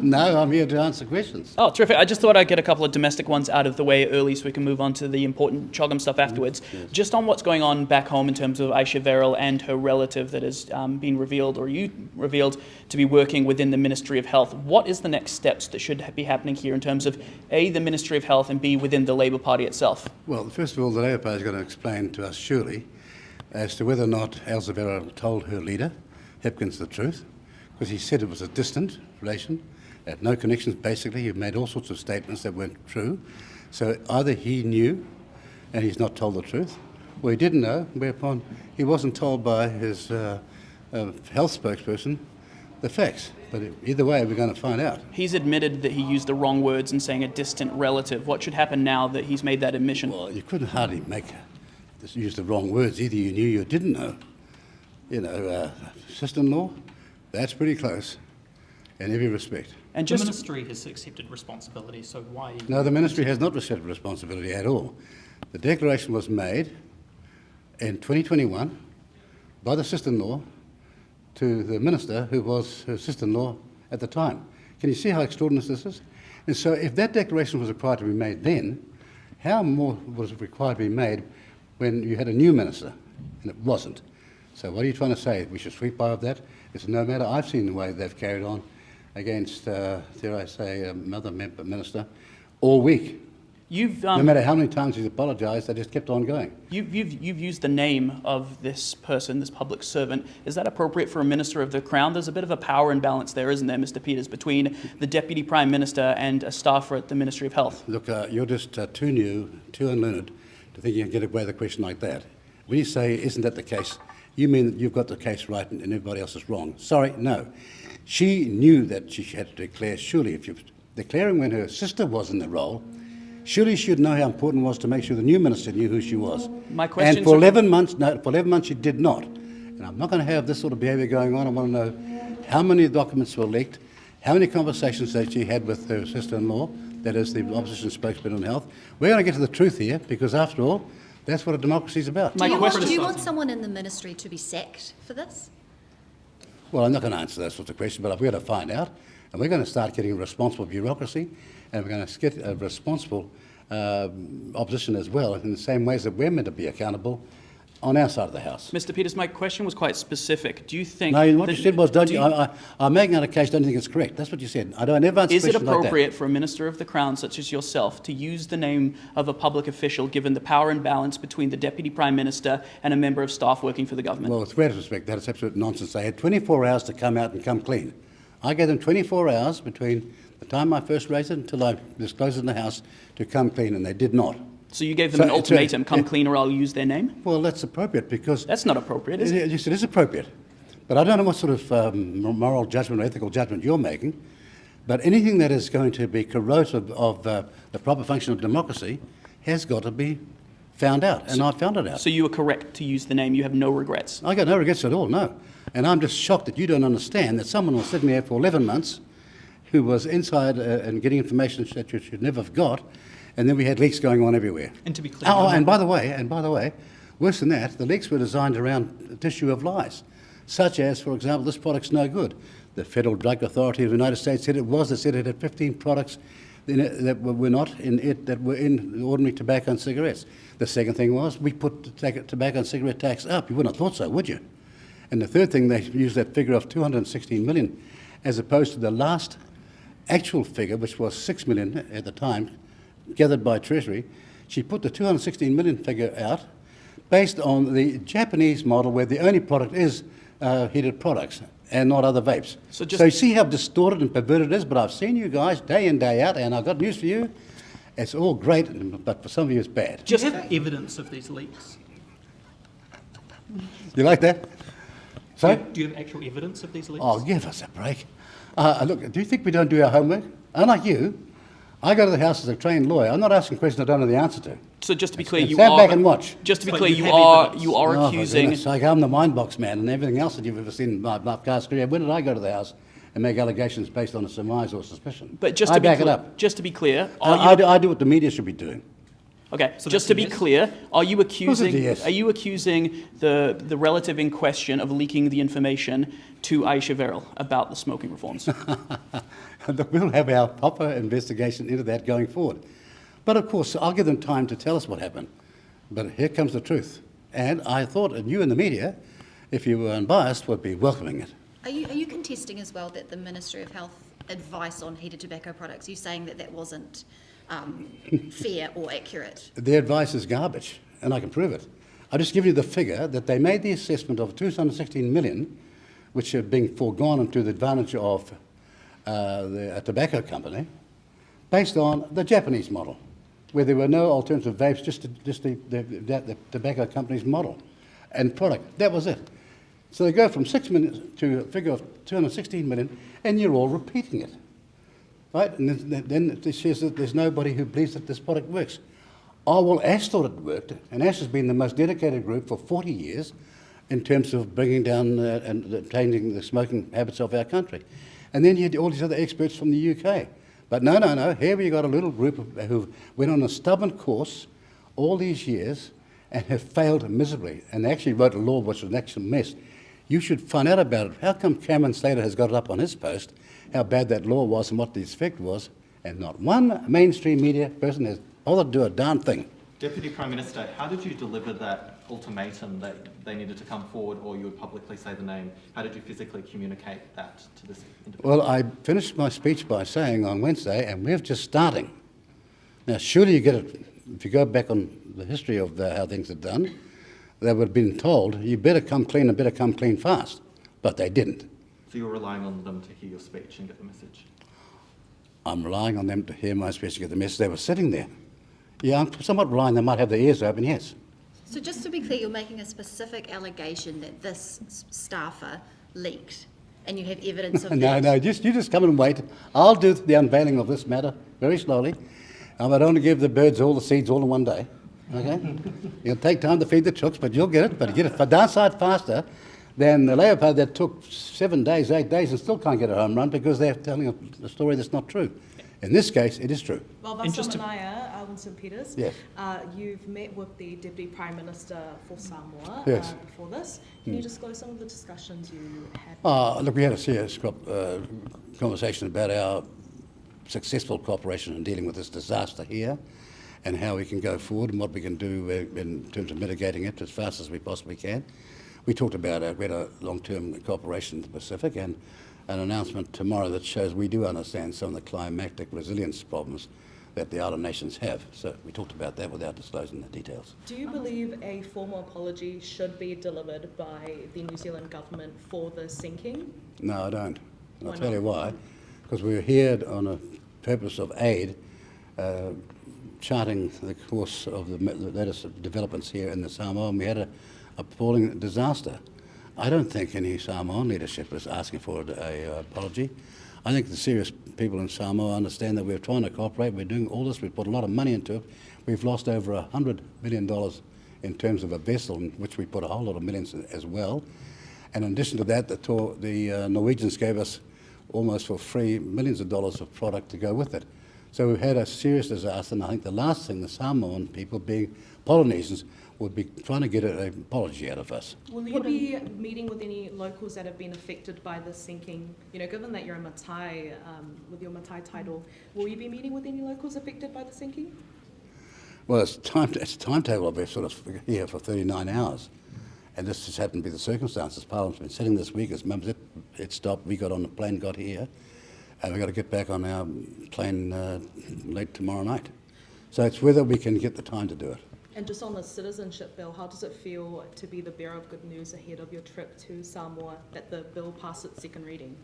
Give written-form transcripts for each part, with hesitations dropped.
No, I'm here to answer questions. Oh, terrific. I just thought I'd get a couple of domestic ones out of the way early so we can move on to the important Chogam stuff afterwards. Yes. Just on what's going on back home in terms of Aisha Verrill and her relative that has been revealed, or you revealed, to be working within the Ministry of Health. What is the next steps that should be happening here in terms of A, the Ministry of Health, and B, within the Labour Party itself? Well, first of all, the Labour Party is going to explain to us, surely, as to whether or not Aisha Verrill told her leader, Hipkins, the truth, because he said it was a distant relation, had no connections, basically. He made all sorts of statements that weren't true. So either he knew and he's not told the truth, or he didn't know, whereupon he wasn't told by his health spokesperson the facts. But either way, we're going to find out. He's admitted that he used the wrong words in saying a distant relative. What should happen now that he's made that admission? Well, you couldn't hardly use the wrong words. Either you knew or you didn't know. You know, sister-in-law, that's pretty close in every respect. And The ministry has accepted responsibility, so why... No, the ministry has not accepted responsibility at all. The declaration was made in 2021 by the sister-in-law to the minister who was her sister-in-law at the time. Can you see how extraordinary this is? And so if that declaration was required to be made then, how more was it required to be made when you had a new minister? And it wasn't. So what are you trying to say? We should sweep by of that? It's no matter. I've seen the way they've carried on against, dare I say, another minister all week. No matter how many times he's apologised, they just kept on going. You've used the name of this person, this public servant. Is that appropriate for a Minister of the Crown? There's a bit of a power imbalance there, isn't there, Mr. Peters, between the Deputy Prime Minister and a staffer at the Ministry of Health? Look, you're just too new, too unlearned to think you can get away with a question like that. When you say, isn't that the case, you mean that you've got the case right and everybody else is wrong. Sorry, no. She knew that she had to declare, surely, if you're declaring when her sister was in the role, surely she would know how important it was to make sure the new minister knew who she was. My question, and for 11 months, no, for 11 months she did not. And I'm not going to have this sort of behaviour going on. I want to know how many documents were leaked, how many conversations that she had with her sister-in-law, that is the opposition spokesman on health. We're going to get to the truth here, because after all, that's what a democracy is about. Do you want someone in the ministry to be sacked for this? Well, I'm not going to answer that sort of question, but we're going to find out, and we're going to start getting a responsible bureaucracy, and we're going to get a responsible opposition as well, in the same ways that we're meant to be accountable on our side of the House. Mr. Peters, my question was quite specific. Do you think... No, what you said was, I'm making out a case, don't you think it's correct? That's what you said. I don't ever answer Is it questions like that. appropriate for a Minister of the Crown, such as yourself, to use the name of a public official, given the power imbalance between the Deputy Prime Minister and a member of staff working for the government? Well, with greatest respect, that is absolute nonsense. They had 24 hours to come out and come clean. I gave them 24 hours between the time I first raised it until I disclosed it in the House to come clean, and they did not. So you gave them an ultimatum, come clean or I'll use their name? Well, that's appropriate because... That's not appropriate, is it? Yes, it is appropriate. But I don't know what sort of moral judgment or ethical judgment you're making, but anything that is going to be corrosive of the proper function of democracy has got to be found out, and I found it out. So you were correct to use the name, you have no regrets? I got no regrets at all, no. And I'm just shocked that you don't understand that someone was sitting there for 11 months who was inside and getting information that you should never have got, and then we had leaks going on everywhere. And to be clear... And by the way, worse than that, the leaks were designed around a tissue of lies, such as, for example, this product's no good. The Federal Drug Authority of the United States said it was. They said it had 15 products in it that were not in it, that were in ordinary tobacco and cigarettes. The second thing was, we put the tobacco and cigarette tax up. You wouldn't have thought so, would you? And the third thing, they used that figure of 216 million, as opposed to the last actual figure, which was 6 million at the time, gathered by Treasury. She put the 216 million figure out based on the Japanese model, where the only product is heated products and not other vapes. So you see how distorted and perverted it is, but I've seen you guys day in, day out, and I've got news for you. It's all great, but for some of you it's bad. Do you have evidence of these leaks? You like that? So? Do you have actual evidence of these leaks? Oh, give us a break. Look, do you think we don't do our homework? Unlike you, I go to the House as a trained lawyer. I'm not asking questions I don't know the answer to. So just to be clear, stand back and watch. Just to be So clear, you you have are evidence. accusing... I'm the mind box man, and everything else that you've ever seen in my past career. When did I go to the House and make allegations based on a surmise or suspicion? But just I to be back it clear, up. just to be clear, I do what the media should be doing. Okay, So just that's to a be yes? clear, are you accusing yes. the relative in question of leaking the information to Aisha Verrill about the smoking reforms? we'll have our proper investigation into that going forward. But of course, I'll give them time to tell us what happened. But here comes the truth. And I thought that you in the media, if you were unbiased, would be welcoming it. Are you contesting as well that the Ministry of Health advice on heated tobacco products, are you saying that that wasn't fair or accurate? Their advice is garbage, and I can prove it. I'll just give you the figure that they made the assessment of 216 million, which are being foregone to the advantage of a tobacco company, based on the Japanese model, where there were no alternative vapes, just the tobacco company's model and product. That was it. So they go from 6 million to a figure of 216 million, and you're all repeating it. Right? And then it says that there's nobody who believes that this product works. Oh, well, Ash thought it worked, and Ash has been the most dedicated group for 40 years in terms of bringing down and changing the smoking habits of our country. And then you had all these other experts from the UK. But no, here we got a little group who went on a stubborn course all these years and have failed miserably, and they actually wrote a law which was an actual mess. You should find out about it. How come Cameron Slater has got it up on his post, how bad that law was and what the effect was, and not one mainstream media person has bothered to do a darn thing. Deputy Prime Minister, how did you deliver that ultimatum that they needed to come forward or you would publicly say the name? How did you physically communicate that to this individual? Well, I finished my speech by saying on Wednesday, and we're just starting. Now, surely you get it, if you go back on the history of how things are done, they would have been told, you better come clean and better come clean fast. But they didn't. So you're relying on them to hear your speech and get the message? I'm relying on them to hear my speech and get the message. They were sitting there. Yeah, I'm somewhat relying they might have their ears open, yes. So just to be clear, you're making a specific allegation that this staffer leaked, and you have evidence of that? No, you just come and wait. I'll do the unveiling of this matter very slowly. I don't want to give the birds all the seeds all in one day. Okay? It'll take time to feed the chooks, but you'll get it. But you get it downside faster than the Labour Party that took 7 days, 8 days, and still can't get a home run because they're telling a story that's not true. In this case, it is true. Well, Vaovasamanaia Winston Peters, Yes. You've met with the Deputy Prime Minister for Samoa Yes. before this. Can you disclose some of the discussions you had? Look, we had a serious conversation about our successful cooperation in dealing with this disaster here and how we can go forward and what we can do in terms of mitigating it as fast as we possibly can. We talked about we had a long-term cooperation in the Pacific and an announcement tomorrow that shows we do understand some of the climatic resilience problems that the outer nations have. So we talked about that without disclosing the details. Do you believe a formal apology should be delivered by the New Zealand government for the sinking? No, I don't. And I'll Why tell not? you why. Because we were here on a purpose of aid, charting the course of the latest developments here in the Samoa, and we had an appalling disaster. I don't think any Samoan leadership is asking for an apology. I think the serious people in Samoa understand that we're trying to cooperate. We're doing all this. We've put a lot of money into it. We've lost over $100 million in terms of a vessel, in which we put a whole lot of millions in as well. And in addition to that, the Norwegians gave us almost for free millions of dollars of product to go with it. So we've had a serious disaster, and I think the last thing the Samoan people, being Polynesians, would be trying to get an apology out of us. Will you be meeting with any locals that have been affected by the sinking? You know, given that you're a Matai, with your Matai title, will you be meeting with any locals affected by the sinking? Well, it's a timetable. We're sort of here for 39 hours. And this just happened to be the circumstances. Parliament's been sitting this week. As it stopped, we got on the plane, got here, and we've got to get back on our plane late tomorrow night. So it's whether we can get the time to do it. And just on the citizenship bill, how does it feel to be the bearer of good news ahead of your trip to Samoa, that the bill passed its second reading?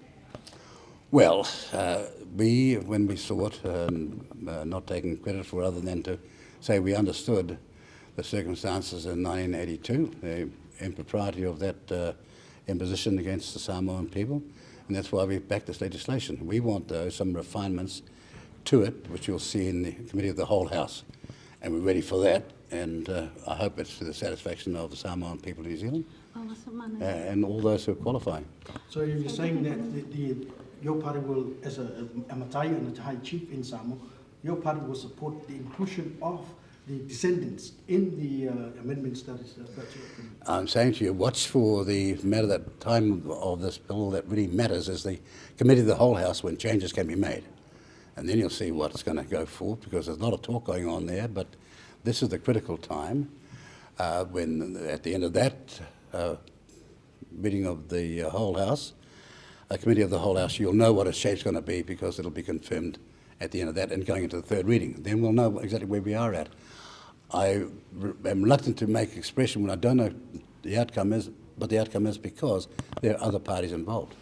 Well, when we saw it, not taking credit for it other than to say we understood the circumstances in 1982, the impropriety of that imposition against the Samoan people, and that's why we backed this legislation. We want, though, some refinements to it, which you'll see in the Committee of the Whole House, and we're ready for that, and I hope it's to the satisfaction of the Samoan people of New Zealand and all those who are qualifying. So you're saying that your party will, as a Matai and a Thai chief in Samoa, your party will support the inclusion of the descendants in the amendments that is that I'm saying to you, watch for the matter that time of this bill that really matters is the committee of the whole House when changes can be made. And then you'll see what's going to go forward, because there's a lot of talk going on there, but this is the critical time when at the end of that meeting of the whole House, a committee of the whole House, you'll know what its shape's going to be, because it'll be confirmed at the end of that and going into the third reading. Then we'll know exactly where we are at. I am reluctant to make expression when I don't know the outcome is, what the outcome is, because there are other parties involved.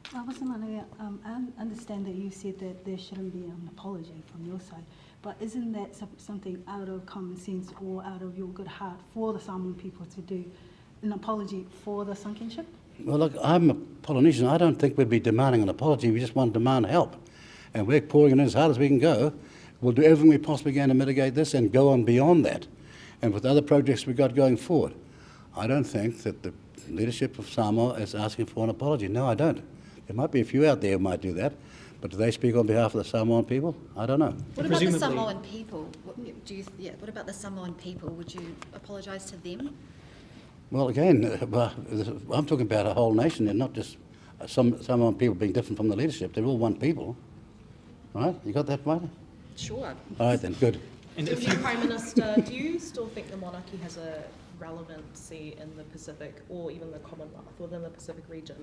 Vaovasamanaia, I understand that you said that there shouldn't be an apology from your side, but isn't that something out of common sense or out of your good heart for the Samoan people to do, an apology for the sunken ship? Well, look, I'm a Polynesian. I don't think we'd be demanding an apology. We just want to demand help. And we're pouring it in as hard as we can go. We'll do everything we possibly can to mitigate this and go on beyond that. And with other projects we've got going forward, I don't think that the leadership of Samoa is asking for an apology. No, I don't. There might be a few out there who might do that, but do they speak on behalf of the Samoan people? I don't know. What about the Presumably- Samoan people? What about the Samoan people? Would you apologise to them? Well, again, I'm talking about a whole nation and not just some Samoan people being different from the leadership. They're all one people. Right? You got that right? Sure. All right then, good. And So, if new you, Prime Minister, do you still think the monarchy has a relevancy in the Pacific or even the Commonwealth within the Pacific region?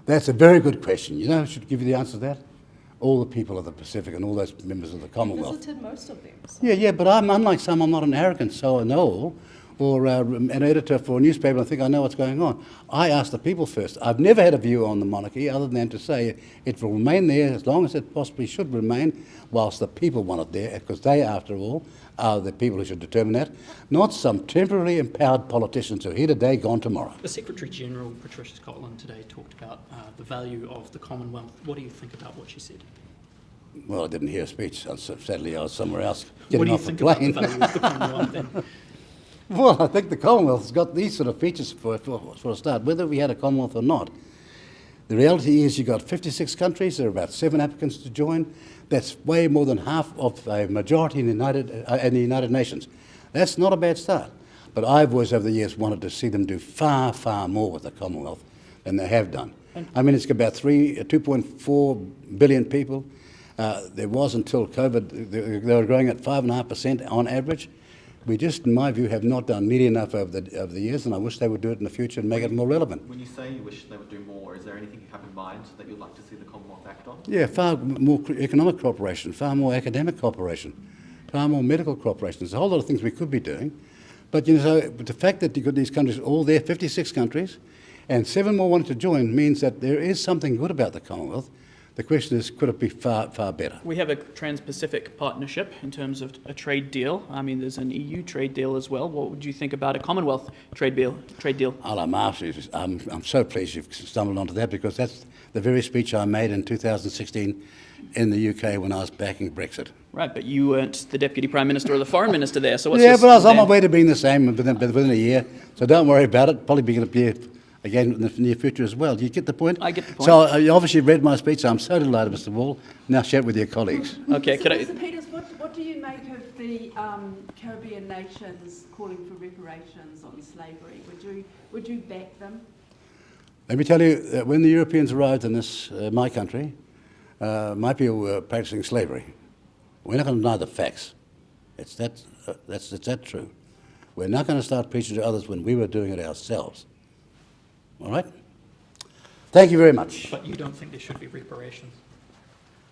That's a very good question. You know who should give you the answer to that? All the people of the Pacific and all those members of the You Commonwealth. visited most of them. So. Yeah, but I'm unlike some. I'm not an arrogant so-and-all or an editor for a newspaper. I think I know what's going on. I ask the people first. I've never had a view on the monarchy other than to say it will remain there as long as it possibly should remain, whilst the people want it there, because they, after all, are the people who should determine that, not some temporarily empowered politicians who are here today, gone tomorrow. the Secretary General, Patricia Scotland, today talked about the value of the Commonwealth. What do you think about what she said? Well, I didn't hear a speech. Sadly, I was somewhere else What getting do you off the think about the plane. value of the Commonwealth then? Well, I think the Commonwealth has got these sort of features for a start, whether we had a Commonwealth or not. The reality is you've got 56 countries, there are about 7 applicants to join. That's way more than half of a majority in the United Nations. That's not a bad start. But I've always over the years wanted to see them do far, far more with the Commonwealth than they have done. I mean, it's about 2.4 billion people. There was until COVID, they were growing at 5.5% on average. We just, in my view, have not done nearly enough over the years, and I wish they would do it in the future and make it more relevant. When you say you wish they would do more, is there anything you have in mind that you'd like to see the Commonwealth act on? Yeah, far more economic cooperation, far more academic cooperation, far more medical cooperation. There's a whole lot of things we could be doing. But, you know, but the fact that you've got these countries all there, 56 countries, and 7 more wanted to join means that there is something good about the Commonwealth. The question is, could it be far, far better? We have a Trans-Pacific partnership in terms of a trade deal. I mean, there's an EU trade deal as well. What would you think about a Commonwealth trade deal? I'm so pleased you've stumbled onto that, because that's the very speech I made in 2016 in the UK when I was backing Brexit. Right, but you weren't the Deputy Prime Minister or the Foreign Minister there, so what's Yeah, this but I was on my then? way to being the same within a year, so don't worry about it. Probably be going to be again in the near future as well. Do you get the point? I get the point. So you obviously read my speech. So I'm so delighted, Mr. Wall. Now share it with your colleagues. Okay, could I... Mr. Peters, what do you make of the Caribbean nations calling for reparations on slavery? Would you back them? Let me tell you that when the Europeans arrived in this, my country, my people were practicing slavery. We're not going to deny the facts. It's that true. We're not going to start preaching to others when we were doing it ourselves. All right? Thank you very much. But you don't think there should be reparations?